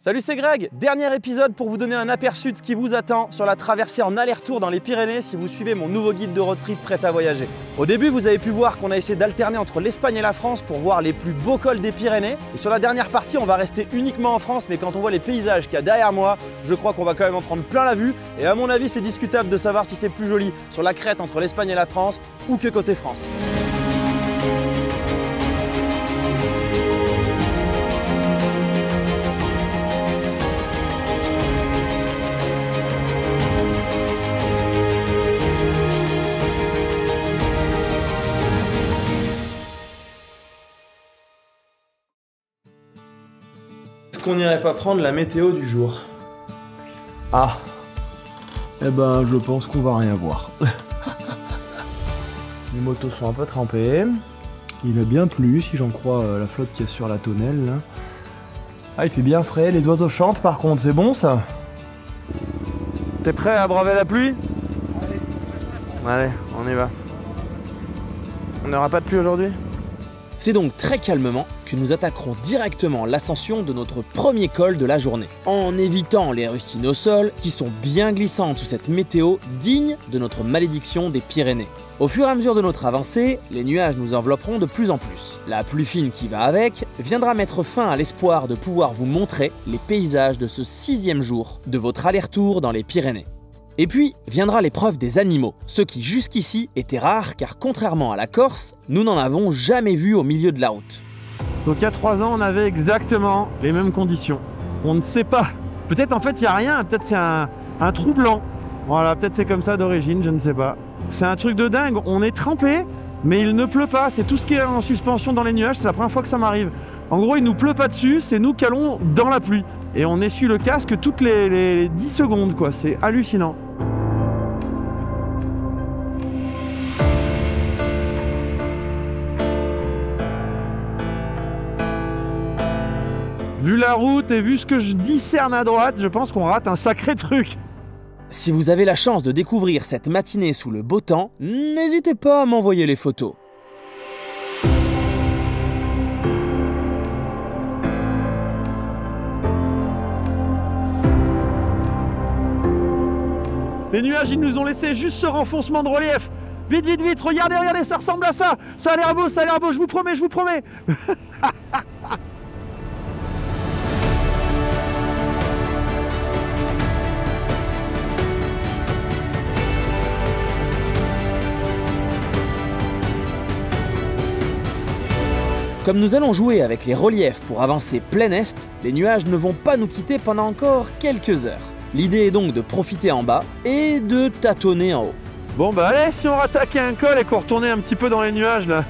Salut, c'est Greg. Dernier épisode pour vous donner un aperçu de ce qui vous attend sur la traversée en aller-retour dans les Pyrénées si vous suivez mon nouveau guide de road trip prêt à voyager. Au début, vous avez pu voir qu'on a essayé d'alterner entre l'Espagne et la France pour voir les plus beaux cols des Pyrénées. Et sur la dernière partie, on va rester uniquement en France, mais quand on voit les paysages qu'il y a derrière moi, je crois qu'on va quand même en prendre plein la vue. Et à mon avis, c'est discutable de savoir si c'est plus joli sur la crête entre l'Espagne et la France ou que côté France. Est-ce qu'on n'irait pas prendre la météo du jour? Ah, eh ben je pense qu'on va rien voir. Les motos sont un peu trempées. Il a bien plu si j'en crois la flotte qu'il y a sur la tonnelle là. Ah, il fait bien frais, les oiseaux chantent par contre, c'est bon ça? T'es prêt à braver la pluie? Allez, on y va. On n'aura pas de pluie aujourd'hui? C'est donc très calmement que nous attaquerons directement l'ascension de notre premier col de la journée, en évitant les rustines au sol qui sont bien glissantes sous cette météo digne de notre malédiction des Pyrénées. Au fur et à mesure de notre avancée, les nuages nous envelopperont de plus en plus. La pluie fine qui va avec viendra mettre fin à l'espoir de pouvoir vous montrer les paysages de ce 6e jour de votre aller-retour dans les Pyrénées. Et puis viendra l'épreuve des animaux, ceux qui jusqu'ici étaient rares car contrairement à la Corse, nous n'en avons jamais vu au milieu de la route. Donc il y a 3 ans, on avait exactement les mêmes conditions. On ne sait pas. Peut-être en fait il n'y a rien, peut-être c'est un trou blanc. Voilà, peut-être c'est comme ça d'origine, je ne sais pas. C'est un truc de dingue, on est trempé, mais il ne pleut pas. C'est tout ce qui est en suspension dans les nuages, c'est la première fois que ça m'arrive. En gros, il ne nous pleut pas dessus, c'est nous qui allons dans la pluie. Et on essuie le casque toutes les 10 secondes, quoi. C'est hallucinant. Vu la route et vu ce que je discerne à droite, je pense qu'on rate un sacré truc. Si vous avez la chance de découvrir cette matinée sous le beau temps, n'hésitez pas à m'envoyer les photos. Les nuages, ils nous ont laissé juste ce renfoncement de relief. Vite, vite, vite, regardez, regardez, ça ressemble à ça. Ça a l'air beau, je vous promets, je vous promets. Comme nous allons jouer avec les reliefs pour avancer plein est, les nuages ne vont pas nous quitter pendant encore quelques heures. L'idée est donc de profiter en bas et de tâtonner en haut. Bon bah allez, si on rattaquait un col et qu'on retournait un petit peu dans les nuages là,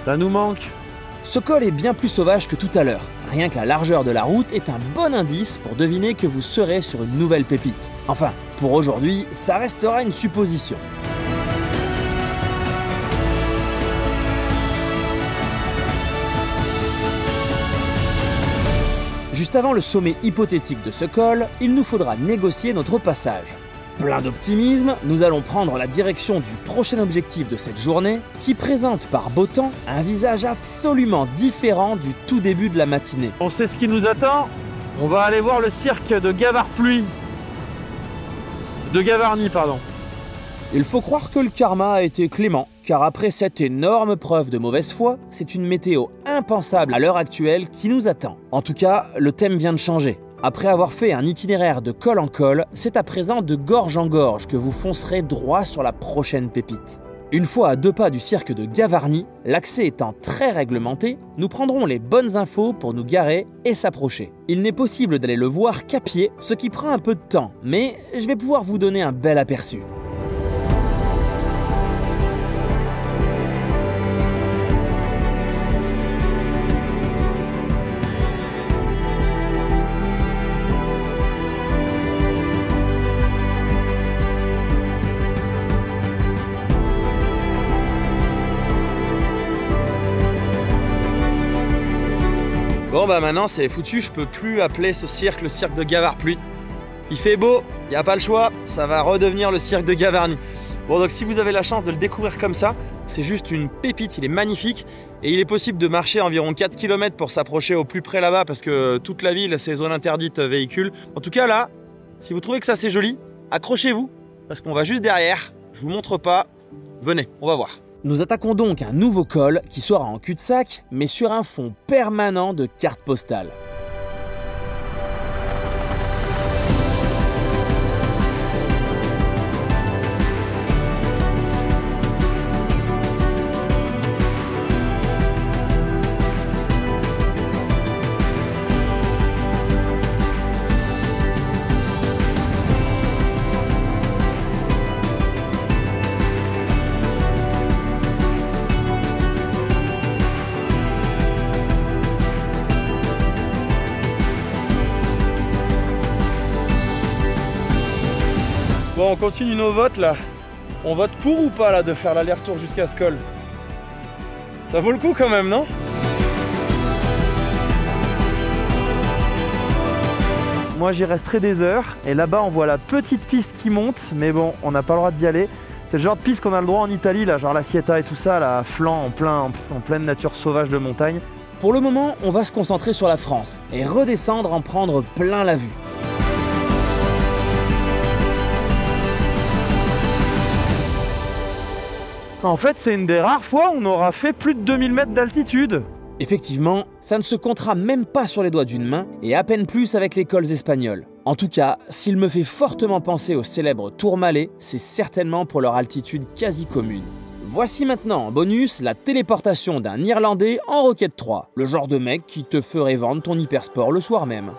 ça nous manque. Ce col est bien plus sauvage que tout à l'heure. Rien que la largeur de la route est un bon indice pour deviner que vous serez sur une nouvelle pépite. Enfin, pour aujourd'hui, ça restera une supposition. Juste avant le sommet hypothétique de ce col, il nous faudra négocier notre passage. Plein d'optimisme, nous allons prendre la direction du prochain objectif de cette journée, qui présente par beau temps un visage absolument différent du tout début de la matinée. On sait ce qui nous attend, on va aller voir le cirque de Gavarnie. Pardon. Il faut croire que le karma a été clément, car après cette énorme preuve de mauvaise foi, c'est une météo impensable à l'heure actuelle qui nous attend. En tout cas, le thème vient de changer. Après avoir fait un itinéraire de col en col, c'est à présent de gorge en gorge que vous foncerez droit sur la prochaine pépite. Une fois à 2 pas du cirque de Gavarnie, l'accès étant très réglementé, nous prendrons les bonnes infos pour nous garer et s'approcher. Il n'est possible d'aller le voir qu'à pied, ce qui prend un peu de temps, mais je vais pouvoir vous donner un bel aperçu. Bon bah maintenant c'est foutu, je peux plus appeler ce cirque le cirque de Gavarnie. Il fait beau, y a pas le choix, ça va redevenir le cirque de Gavarnie. Bon, donc si vous avez la chance de le découvrir comme ça, c'est juste une pépite, il est magnifique. Et il est possible de marcher environ 4 km pour s'approcher au plus près là-bas parce que toute la ville, c'est zone interdite véhicule. En tout cas là, si vous trouvez que ça c'est joli, accrochez-vous parce qu'on va juste derrière. Je vous montre pas, venez, on va voir. Nous attaquons donc un nouveau col qui sera en cul-de-sac, mais sur un fond permanent de cartes postales. Bon, on continue nos votes là. On vote pour ou pas là de faire l'aller-retour jusqu'à ce col? Ça vaut le coup quand même, non? Moi j'y resterai des heures et là-bas on voit la petite piste qui monte, mais bon, on n'a pas le droit d'y aller. C'est le genre de piste qu'on a le droit en Italie, là, genre la Sieta et tout ça, là, à flanc, en pleine nature sauvage de montagne. Pour le moment, on va se concentrer sur la France et redescendre en prendre plein la vue. En fait, c'est une des rares fois où on aura fait plus de 2000 mètres d'altitude. Effectivement, ça ne se comptera même pas sur les doigts d'une main, et à peine plus avec les cols espagnols. En tout cas, s'il me fait fortement penser au célèbre Tourmalet, c'est certainement pour leur altitude quasi commune. Voici maintenant en bonus la téléportation d'un Irlandais en Rocket 3, le genre de mec qui te ferait vendre ton hypersport le soir même.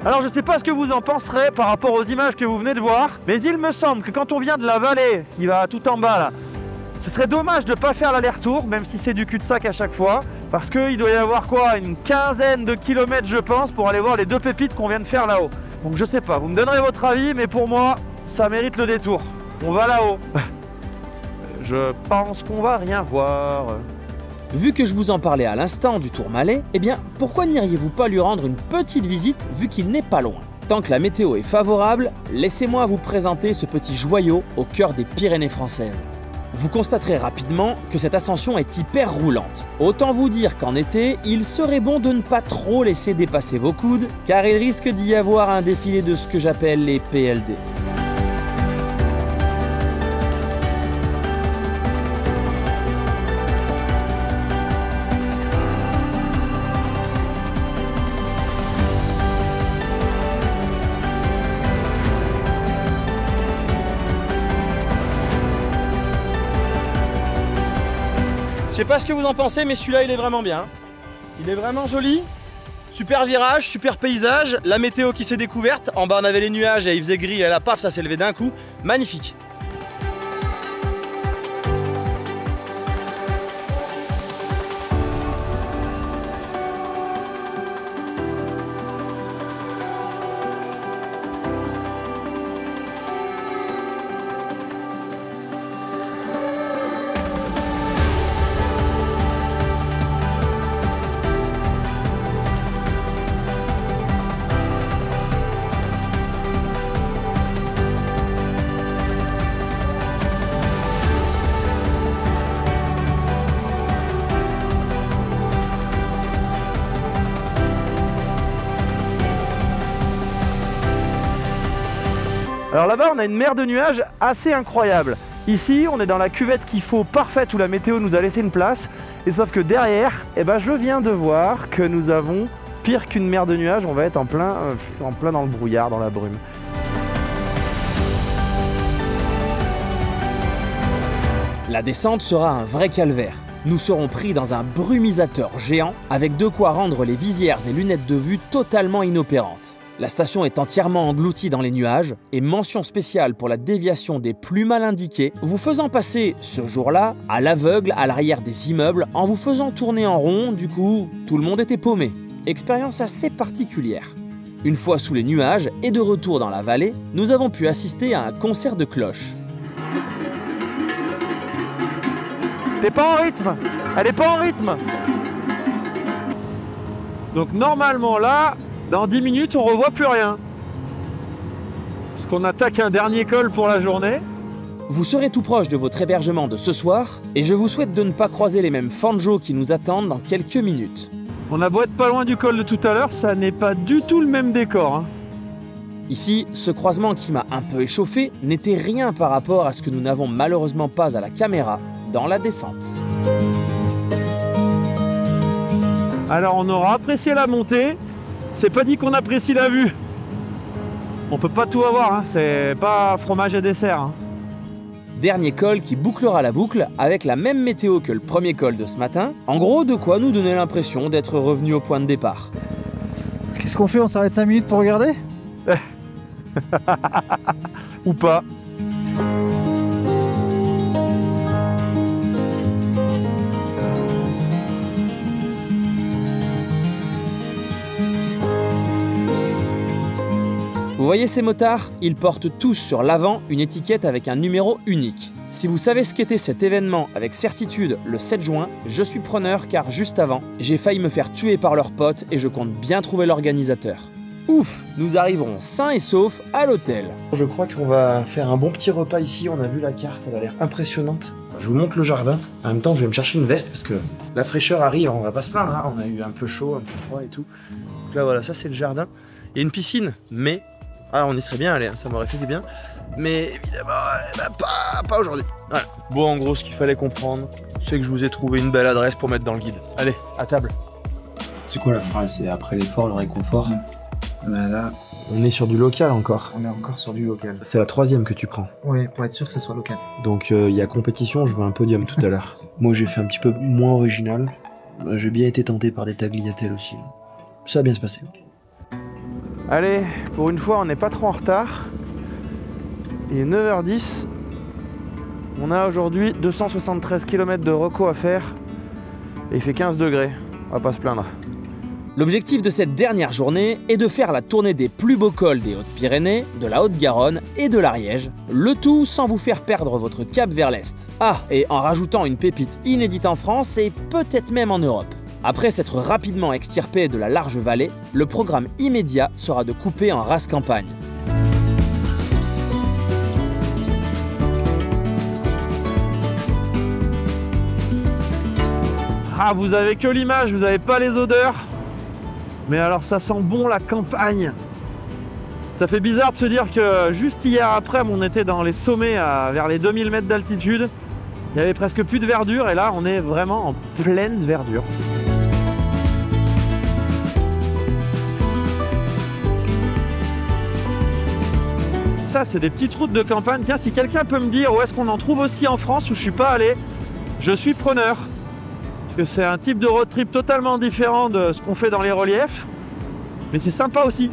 Alors je sais pas ce que vous en penserez par rapport aux images que vous venez de voir, mais il me semble que quand on vient de la vallée, qui va tout en bas là, ce serait dommage de pas faire l'aller-retour, même si c'est du cul-de-sac à chaque fois, parce qu'il doit y avoir quoi, une quinzaine de kilomètres je pense, pour aller voir les deux pépites qu'on vient de faire là-haut. Donc je sais pas, vous me donnerez votre avis, mais pour moi, ça mérite le détour. On va là-haut. Je pense qu'on va rien voir. Vu que je vous en parlais à l'instant du Tourmalet, eh bien, pourquoi n'iriez-vous pas lui rendre une petite visite vu qu'il n'est pas loin? Tant que la météo est favorable, laissez-moi vous présenter ce petit joyau au cœur des Pyrénées françaises. Vous constaterez rapidement que cette ascension est hyper roulante. Autant vous dire qu'en été, il serait bon de ne pas trop laisser dépasser vos coudes, car il risque d'y avoir un défilé de ce que j'appelle les PLD. Je sais pas ce que vous en pensez, mais celui-là il est vraiment bien. Il est vraiment joli. Super virage, super paysage, la météo qui s'est découverte. En bas on avait les nuages et il faisait gris et là paf ça s'est levé d'un coup. Magnifique. Alors là-bas, on a une mer de nuages assez incroyable. Ici, on est dans la cuvette qu'il faut parfaite où la météo nous a laissé une place. Et sauf que derrière, eh ben, je viens de voir que nous avons pire qu'une mer de nuages. On va être en plein dans le brouillard, dans la brume. La descente sera un vrai calvaire. Nous serons pris dans un brumisateur géant avec de quoi rendre les visières et lunettes de vue totalement inopérantes. La station est entièrement engloutie dans les nuages et mention spéciale pour la déviation des plus mal indiqués, vous faisant passer ce jour-là à l'aveugle à l'arrière des immeubles en vous faisant tourner en rond, du coup tout le monde était paumé. Expérience assez particulière. Une fois sous les nuages et de retour dans la vallée, nous avons pu assister à un concert de cloches. T'es pas en rythme. Elle est pas en rythme. Donc normalement là, dans 10 minutes, on revoit plus rien. Parce qu'on attaque un dernier col pour la journée. Vous serez tout proche de votre hébergement de ce soir et je vous souhaite de ne pas croiser les mêmes fanjos qui nous attendent dans quelques minutes. On a beau être pas loin du col de tout à l'heure, ça n'est pas du tout le même décor. Hein. Ici, ce croisement qui m'a un peu échauffé n'était rien par rapport à ce que nous n'avons malheureusement pas à la caméra dans la descente. Alors on aura apprécié la montée, c'est pas dit qu'on apprécie la vue. On peut pas tout avoir, hein. C'est pas fromage et dessert. Hein. Dernier col qui bouclera la boucle avec la même météo que le premier col de ce matin. En gros, de quoi nous donner l'impression d'être revenu au point de départ. Qu'est-ce qu'on fait? On s'arrête 5 minutes pour regarder? Ou pas. Vous voyez ces motards? Ils portent tous sur l'avant une étiquette avec un numéro unique. Si vous savez ce qu'était cet événement avec certitude le 7 juin, je suis preneur car juste avant, j'ai failli me faire tuer par leurs potes et je compte bien trouver l'organisateur. Ouf, nous arriverons sains et saufs à l'hôtel. Je crois qu'on va faire un bon petit repas ici, on a vu la carte, elle a l'air impressionnante. Je vous montre le jardin, en même temps je vais me chercher une veste parce que la fraîcheur arrive, on va pas se plaindre, hein. On a eu un peu chaud, un peu froid et tout. Donc là voilà, ça c'est le jardin. Il y a une piscine, mais... Ah, on y serait bien allé, hein, ça m'aurait fait du bien. Mais évidemment, pas aujourd'hui. Voilà. Bon, en gros, ce qu'il fallait comprendre, c'est que je vous ai trouvé une belle adresse pour mettre dans le guide. Allez, à table. C'est quoi la phrase? C'est après l'effort, le réconfort. Là, on est sur du local encore. On est encore sur du local. C'est la 3e que tu prends. Oui, pour être sûr que ce soit local. Donc il y a compétition, je veux un podium tout à l'heure. Moi j'ai fait un petit peu moins original. J'ai bien été tenté par des tagliatelles aussi. Ça va bien se passer. Allez, pour une fois, on n'est pas trop en retard. Il est 9h10. On a aujourd'hui 273 km de reco à faire. Et il fait 15 degrés. On va pas se plaindre. L'objectif de cette dernière journée est de faire la tournée des plus beaux cols des Hautes-Pyrénées, de la Haute-Garonne et de l'Ariège, le tout sans vous faire perdre votre cap vers l'Est. Ah, et en rajoutant une pépite inédite en France et peut-être même en Europe. Après s'être rapidement extirpé de la large vallée, le programme immédiat sera de couper en rase campagne. Ah, vous avez que l'image, vous avez pas les odeurs. Mais alors ça sent bon la campagne. Ça fait bizarre de se dire que juste hier après, on était dans les sommets vers les 2000 mètres d'altitude. Il y avait presque plus de verdure et là on est vraiment en pleine verdure. Ça c'est des petites routes de campagne. Tiens, si quelqu'un peut me dire où est-ce qu'on en trouve aussi en France où je suis pas allé, je suis preneur. Parce que c'est un type de road trip totalement différent de ce qu'on fait dans les reliefs. Mais c'est sympa aussi.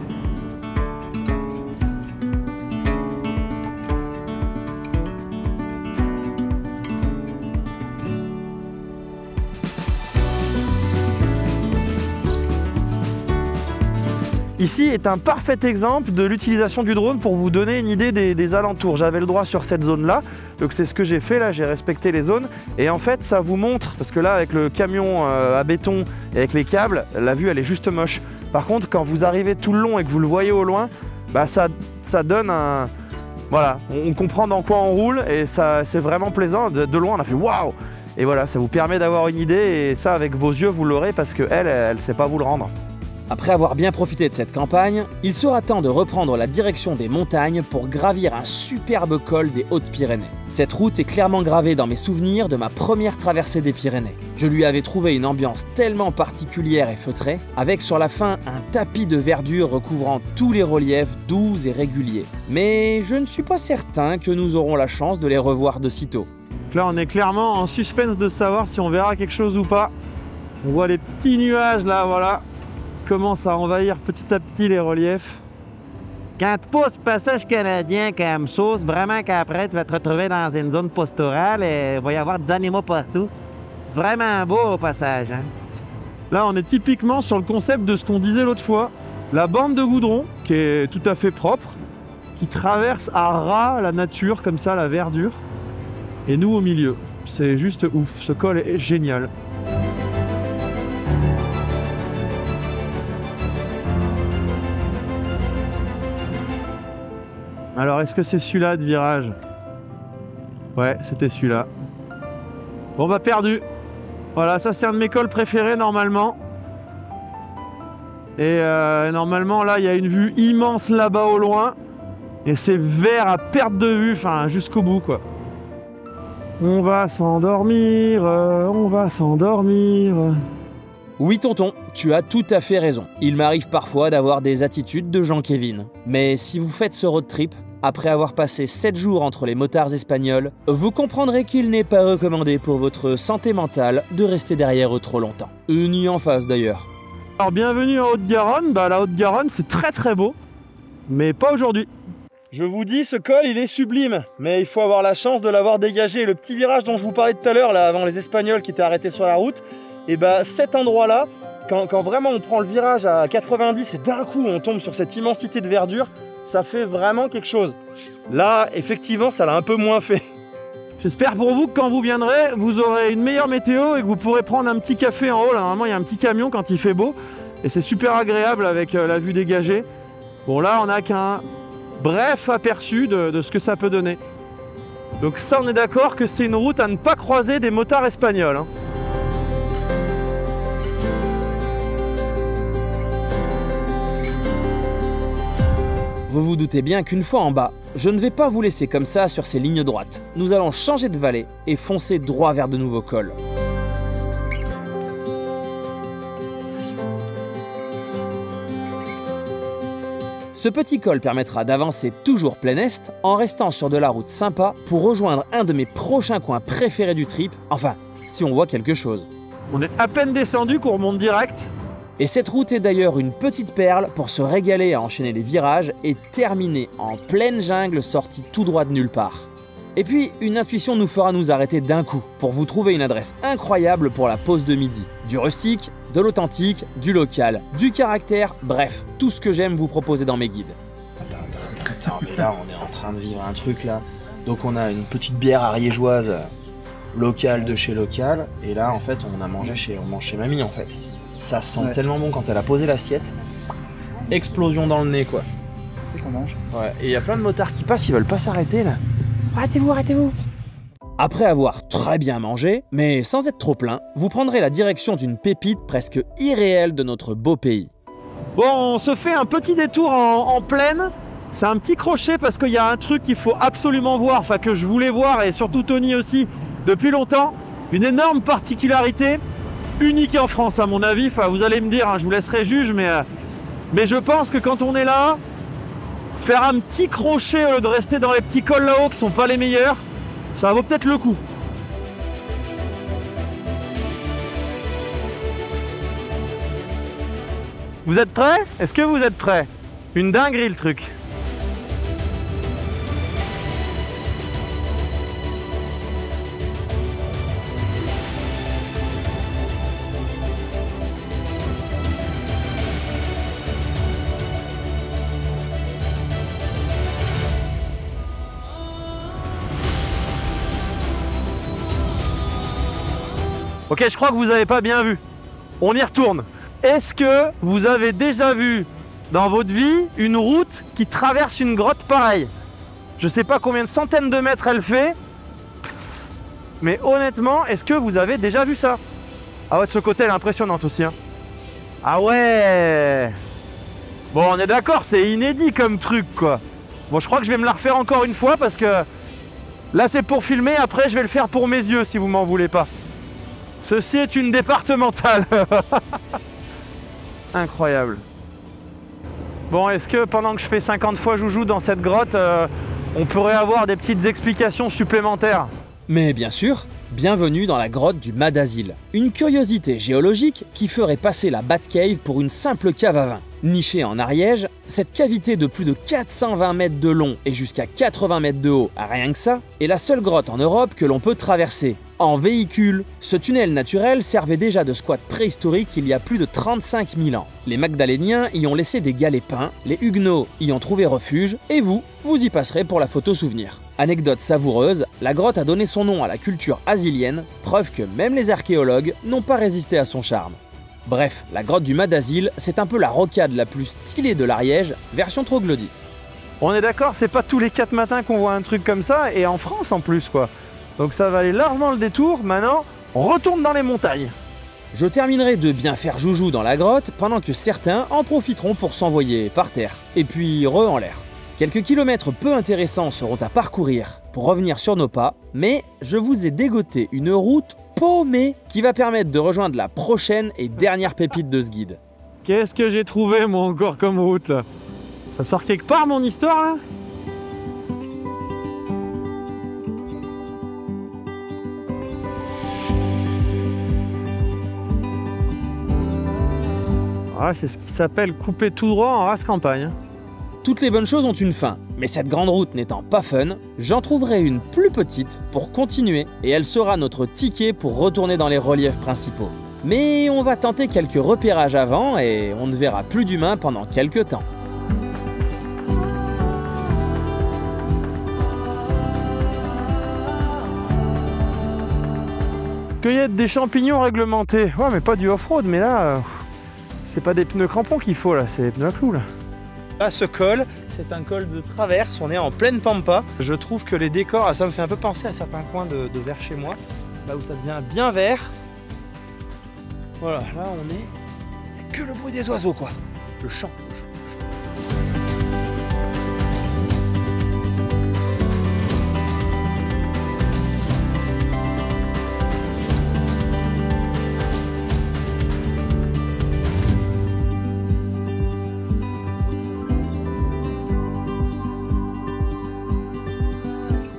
Ici est un parfait exemple de l'utilisation du drone pour vous donner une idée des alentours. J'avais le droit sur cette zone-là, donc c'est ce que j'ai fait là, j'ai respecté les zones. Et en fait, ça vous montre, parce que là, avec le camion à béton et avec les câbles, la vue, elle est juste moche. Par contre, quand vous arrivez tout le long et que vous le voyez au loin, bah ça donne un... Voilà, on comprend dans quoi on roule et c'est vraiment plaisant. De loin, on a fait waouh! Et voilà, ça vous permet d'avoir une idée et ça, avec vos yeux, vous l'aurez parce qu'elle, elle sait pas vous le rendre. Après avoir bien profité de cette campagne, il sera temps de reprendre la direction des montagnes pour gravir un superbe col des Hautes-Pyrénées. Cette route est clairement gravée dans mes souvenirs de ma première traversée des Pyrénées. Je lui avais trouvé une ambiance tellement particulière et feutrée, avec sur la fin un tapis de verdure recouvrant tous les reliefs doux et réguliers. Mais je ne suis pas certain que nous aurons la chance de les revoir de sitôt. Là, on est clairement en suspense de savoir si on verra quelque chose ou pas. On voit les petits nuages là, voilà. Commence à envahir petit à petit les reliefs. Quand tu passes passage canadien comme ça, c'est vraiment qu'après tu vas te retrouver dans une zone pastorale et il va y avoir des animaux partout. C'est vraiment beau au passage. Hein? Là, on est typiquement sur le concept de ce qu'on disait l'autre fois. La bande de goudron, qui est tout à fait propre, qui traverse à ras la nature, comme ça, la verdure. Et nous au milieu. C'est juste ouf, ce col est génial. Alors, est-ce que c'est celui-là de virage? Ouais, c'était celui-là. Bon bah perdu. Voilà, ça c'est un de mes cols préférés normalement. Et normalement là, il y a une vue immense là-bas au loin. Et c'est vert à perte de vue, enfin jusqu'au bout quoi. On va s'endormir, on va s'endormir. Oui tonton, tu as tout à fait raison. Il m'arrive parfois d'avoir des attitudes de Jean-Kévin. Mais si vous faites ce road trip, après avoir passé 7 jours entre les motards espagnols, vous comprendrez qu'il n'est pas recommandé pour votre santé mentale de rester derrière eux trop longtemps. Ni en face d'ailleurs. Alors bienvenue en Haute-Garonne, bah la Haute-Garonne c'est très beau, mais pas aujourd'hui. Je vous dis, ce col il est sublime, mais il faut avoir la chance de l'avoir dégagé. Le petit virage dont je vous parlais tout à l'heure, là avant les Espagnols qui étaient arrêtés sur la route, et bah cet endroit-là, quand vraiment on prend le virage à 90 et d'un coup on tombe sur cette immensité de verdure, ça fait vraiment quelque chose. Là, effectivement, ça l'a un peu moins fait. J'espère pour vous que quand vous viendrez, vous aurez une meilleure météo et que vous pourrez prendre un petit café en haut. Là, normalement, il y a un petit camion quand il fait beau. Et c'est super agréable avec la vue dégagée. Bon, là, on n'a qu'un bref aperçu de ce que ça peut donner. Donc ça, on est d'accord que c'est une route à ne pas croiser des motards espagnols. Hein. Vous vous doutez bien qu'une fois en bas, je ne vais pas vous laisser comme ça sur ces lignes droites. Nous allons changer de vallée et foncer droit vers de nouveaux cols. Ce petit col permettra d'avancer toujours plein est en restant sur de la route sympa pour rejoindre un de mes prochains coins préférés du trip, enfin, si on voit quelque chose. On est à peine descendu qu'on remonte direct. Et cette route est d'ailleurs une petite perle pour se régaler à enchaîner les virages et terminer en pleine jungle sortie tout droit de nulle part. Et puis, une intuition nous fera nous arrêter d'un coup pour vous trouver une adresse incroyable pour la pause de midi. Du rustique, de l'authentique, du local, du caractère, bref, tout ce que j'aime vous proposer dans mes guides. Attends, mais là on est en train de vivre un truc là. Donc on a une petite bière ariégeoise locale de chez local. Et là en fait on mange chez mamie en fait. Ça sent tellement bon quand elle a posé l'assiette. Explosion dans le nez quoi. C'est qu'on mange. Ouais, et il y a plein de motards qui passent, ils veulent pas s'arrêter là. Arrêtez-vous, arrêtez-vous. Après avoir très bien mangé, mais sans être trop plein, vous prendrez la direction d'une pépite presque irréelle de notre beau pays. Bon, on se fait un petit détour en plaine. C'est un petit crochet parce qu'il y a un truc qu'il faut absolument voir, enfin que je voulais voir et surtout Tony aussi depuis longtemps. Une énorme particularité, unique en France à mon avis. Enfin, vous allez me dire, hein, je vous laisserai juge, mais je pense que quand on est là, faire un petit crochet au lieu de rester dans les petits cols là-haut qui sont pas les meilleurs, ça vaut peut-être le coup. Vous êtes prêts? Est-ce que vous êtes prêts? Une dinguerie le truc. Ok, je crois que vous n'avez pas bien vu. On y retourne. Est-ce que vous avez déjà vu dans votre vie une route qui traverse une grotte pareille? Je sais pas combien de centaines de mètres elle fait, mais honnêtement, est-ce que vous avez déjà vu ça? Ah ouais, de ce côté, elle est impressionnante aussi. Hein. Ah ouais. Bon, on est d'accord, c'est inédit comme truc, quoi. Bon, je crois que je vais me la refaire encore une fois parce que là, c'est pour filmer. Après, je vais le faire pour mes yeux, si vous m'en voulez pas. Ceci est une départementale. Incroyable. Bon, est-ce que pendant que je fais 50 fois joujou dans cette grotte, on pourrait avoir des petites explications supplémentaires? Mais bien sûr, bienvenue dans la grotte du Mad Asile. Une curiosité géologique qui ferait passer la Batcave pour une simple cave à vin. Nichée en Ariège, cette cavité de plus de 420 mètres de long et jusqu'à 80 mètres de haut, rien que ça, est la seule grotte en Europe que l'on peut traverser. En véhicule, ce tunnel naturel servait déjà de squat préhistorique il y a plus de 35 000 ans. Les Magdaléniens y ont laissé des galets-pins, les Huguenots y ont trouvé refuge, et vous y passerez pour la photo souvenir. Anecdote savoureuse, la grotte a donné son nom à la culture asilienne, preuve que même les archéologues n'ont pas résisté à son charme. Bref, la grotte du Mât d'Asile, c'est un peu la rocade la plus stylée de l'Ariège, version troglodyte. On est d'accord, c'est pas tous les 4 matins qu'on voit un truc comme ça, et en France en plus quoi. Donc ça valait largement le détour. Maintenant, on retourne dans les montagnes. Je terminerai de bien faire joujou dans la grotte pendant que certains en profiteront pour s'envoyer par terre, et puis en l'air. Quelques kilomètres peu intéressants seront à parcourir pour revenir sur nos pas, mais je vous ai dégoté une route paumée qui va permettre de rejoindre la prochaine et dernière pépite de ce guide. Qu'est-ce que j'ai trouvé moi encore comme route là? Ça sort quelque part mon histoire là? Ah, c'est ce qui s'appelle couper tout droit en race campagne. Toutes les bonnes choses ont une fin, mais cette grande route n'étant pas fun, j'en trouverai une plus petite pour continuer et elle sera notre ticket pour retourner dans les reliefs principaux. Mais on va tenter quelques repérages avant et on ne verra plus d'humains pendant quelques temps. Cueillette des champignons réglementés. Ouais, mais pas du off-road, mais là, c'est pas des pneus crampons qu'il faut là, c'est des pneus à clous là. Là, ce col, c'est un col de traverse, on est en pleine pampa. Je trouve que les décors, ça me fait un peu penser à certains coins de vers chez moi, là où ça devient bien vert. Voilà, là on est que le bruit des oiseaux quoi. Le chant, le chant.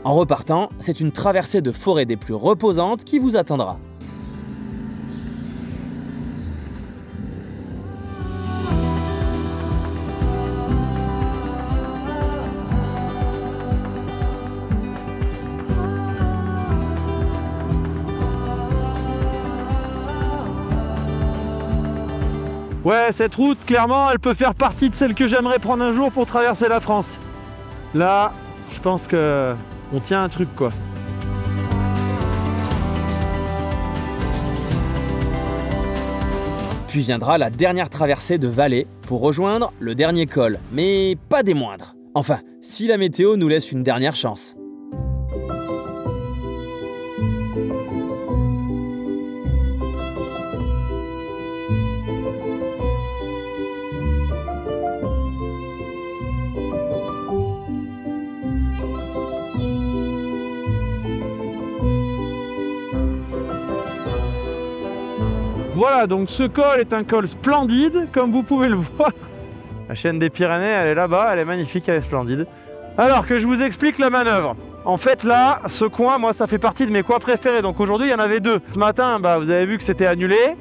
En repartant, c'est une traversée de forêt des plus reposantes qui vous attendra. Ouais, cette route, clairement, elle peut faire partie de celle que j'aimerais prendre un jour pour traverser la France. Là, je pense que on tient un truc quoi. Puis viendra la dernière traversée de vallée pour rejoindre le dernier col, mais pas des moindres. Enfin, si la météo nous laisse une dernière chance. Voilà, donc ce col est un col splendide, comme vous pouvez le voir. La chaîne des Pyrénées, elle est là-bas, elle est magnifique, elle est splendide. Alors que je vous explique la manœuvre. En fait là, ce coin, moi ça fait partie de mes coins préférés, donc aujourd'hui il y en avait 2. Ce matin, vous avez vu que c'était annulé,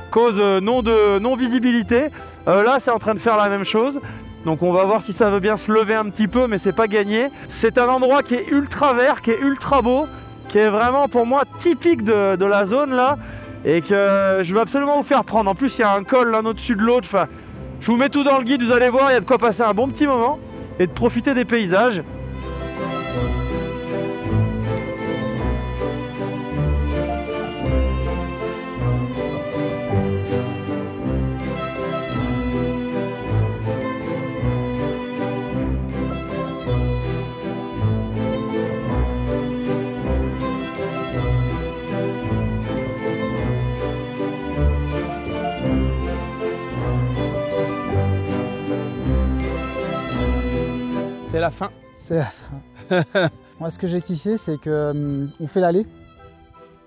cause non-visibilité. Là c'est en train de faire la même chose. Donc on va voir si ça veut bien se lever un petit peu, mais c'est pas gagné. C'est un endroit qui est ultra vert, qui est ultra beau, qui est vraiment pour moi typique de la zone là. Et que je veux absolument vous faire prendre. En plus il y a un col l'un au-dessus de l'autre, enfin, je vous mets tout dans le guide, vous allez voir, il y a de quoi passer un bon petit moment et de profiter des paysages. C'est la fin. C'est la fin. Moi, ce que j'ai kiffé, c'est que on fait l'aller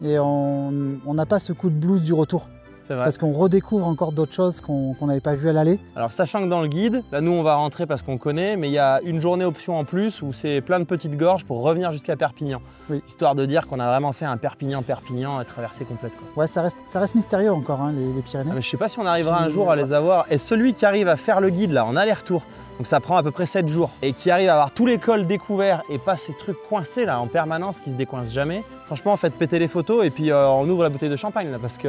et on n'a pas ce coup de blues du retour. C'est vrai. Parce qu'on redécouvre encore d'autres choses qu'on n'avait pas vues à l'aller. Alors sachant que dans le guide, là nous on va rentrer parce qu'on connaît, mais il y a une journée option en plus où c'est plein de petites gorges pour revenir jusqu'à Perpignan. Oui. Histoire de dire qu'on a vraiment fait un Perpignan-Perpignan à traversée complète, quoi. Ouais, ça reste mystérieux encore, hein, les Pyrénées. Ah, mais je sais pas si on arrivera un jour à les avoir. Et celui qui arrive à faire le guide là en aller-retour, donc ça prend à peu près 7 jours, et qui arrive à avoir tous les cols découverts et pas ces trucs coincés là en permanence qui se décoincent jamais, franchement faites péter les photos et puis on ouvre la bouteille de champagne là, parce que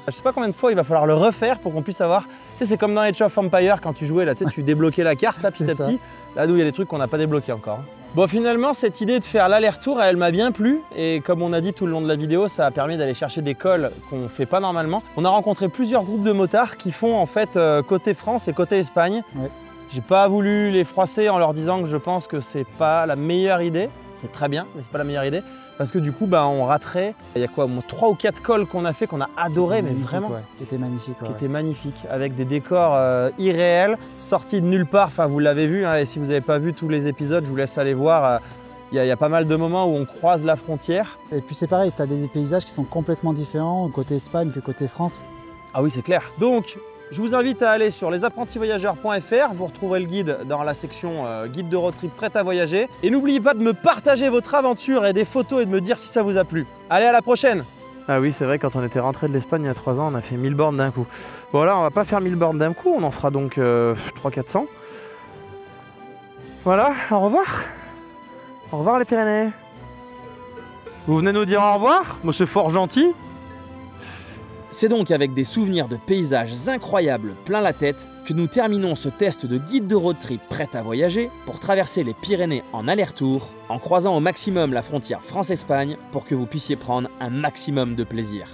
je sais pas combien de fois il va falloir le refaire pour qu'on puisse avoir, tu sais c'est comme dans Age of Empires quand tu jouais là, tu sais, tu débloquais la carte là petit à petit, là d'où il y a des trucs qu'on n'a pas débloqués encore. Bon finalement cette idée de faire l'aller-retour elle m'a bien plu et comme on a dit tout le long de la vidéo ça a permis d'aller chercher des cols qu'on ne fait pas normalement. On a rencontré plusieurs groupes de motards qui font en fait côté France et côté Espagne. Ouais. J'ai pas voulu les froisser en leur disant que je pense que c'est pas la meilleure idée. C'est très bien mais c'est pas la meilleure idée parce que du coup bah, on raterait. Il y a quoi, 3 ou 4 cols qu'on a fait qu'on a adoré mais vraiment. Ouais. Qui était magnifique. Qui était magnifique avec des décors irréels sortis de nulle part. Enfin vous l'avez vu hein, et si vous n'avez pas vu tous les épisodes je vous laisse aller voir. Il y a pas mal de moments où on croise la frontière. Et puis c'est pareil, tu as des paysages qui sont complètement différents côté Espagne que côté France. Ah oui c'est clair. Donc je vous invite à aller sur lesapprentisvoyageurs.fr, vous retrouverez le guide dans la section guide de road trip prêt à voyager. Et n'oubliez pas de me partager votre aventure et des photos et de me dire si ça vous a plu. Allez, à la prochaine! Ah oui, c'est vrai, quand on était rentré de l'Espagne il y a 3 ans, on a fait 1000 bornes d'un coup. Bon là, on va pas faire 1000 bornes d'un coup, on en fera donc 300-400. Voilà, au revoir! Au revoir les Pyrénées! Vous venez nous dire au revoir? Moi c'est fort gentil! C'est donc avec des souvenirs de paysages incroyables plein la tête que nous terminons ce test de guide de road trip prêt à voyager pour traverser les Pyrénées en aller-retour, en croisant au maximum la frontière France-Espagne pour que vous puissiez prendre un maximum de plaisir.